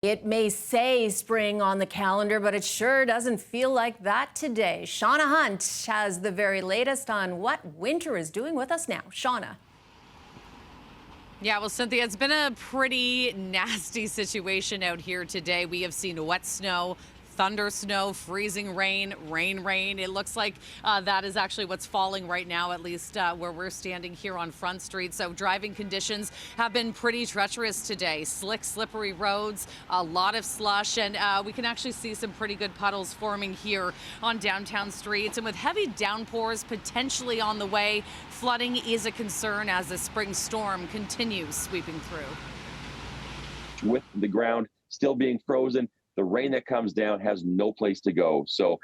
It may say spring on the calendar, but it sure doesn't feel like that today. Shauna Hunt has the very latest on what winter is doing with us now. Shauna. Yeah, well, Cynthia, it's been a pretty nasty situation out here today. We have seen wet snow, thunder snow, freezing rain, rain. It looks like that is actually what's falling right now, at least where we're standing here on Front Street. So driving conditions have been pretty treacherous today. Slick, slippery roads, a lot of slush, and we can actually see some pretty good puddles forming here on downtown streets. And with heavy downpours potentially on the way, flooding is a concern as the spring storm continues sweeping through. With the ground still being frozen, the rain that comes down has no place to go. So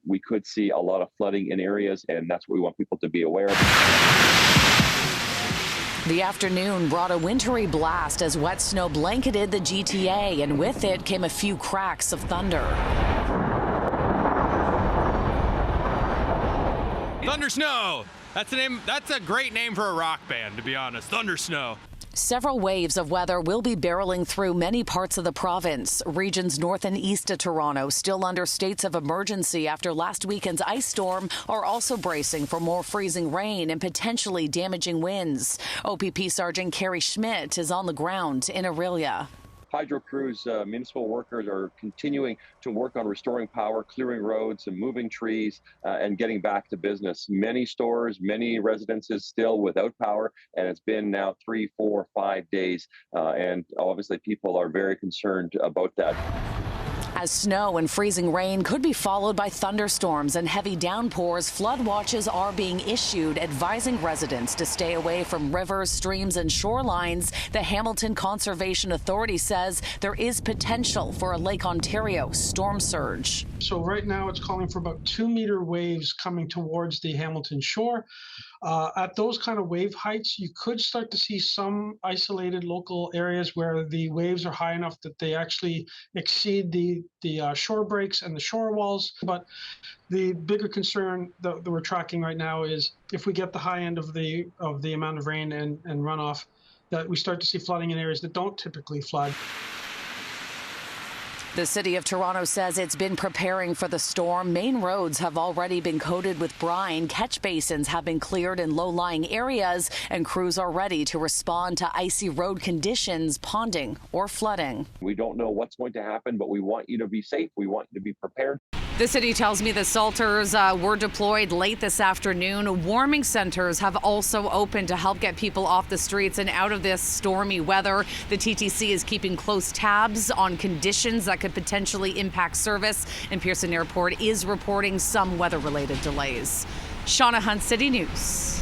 we could see a lot of flooding in areas, and that's what we want people to be aware of. The afternoon brought a wintry blast as wet snow blanketed the GTA, and with it came a few cracks of thunder. Thunder Snow. That's a great name for a rock band, to be honest. Thunder Snow. Several waves of weather will be barreling through many parts of the province. Regions north and east of Toronto still under states of emergency after last weekend's ice storm are also bracing for more freezing rain and potentially damaging winds. OPP Sergeant Carrie Schmidt is on the ground in Aurelia. Hydro crews, municipal workers are continuing to work on restoring power, clearing roads and moving trees and getting back to business. Many stores, many residences still without power, and it's been now 3, 4, 5 days. And obviously people are very concerned about that. As snow and freezing rain could be followed by thunderstorms and heavy downpours, flood watches are being issued, advising residents to stay away from rivers, streams, and shorelines. The Hamilton Conservation Authority says there is potential for a Lake Ontario storm surge. So right now it's calling for about 2-meter waves coming towards the Hamilton shore. At those kind of wave heights, you could start to see some isolated local areas where the waves are high enough that they actually exceed the shore breaks and the shore walls. But the bigger concern that we're tracking right now is if we get the high end of the amount of rain and runoff, that we start to see flooding in areas that don't typically flood. The City of Toronto says it's been preparing for the storm. Main roads have already been coated with brine. Catch basins have been cleared in low-lying areas, and crews are ready to respond to icy road conditions, ponding or flooding. We don't know what's going to happen, but we want you to be safe. We want you to be prepared. The city tells me the Salters were deployed late this afternoon. Warming centers have also opened to help get people off the streets and out of this stormy weather. The TTC is keeping close tabs on conditions that could potentially impact service, and Pearson Airport is reporting some weather-related delays. Shauna Hunt, City News.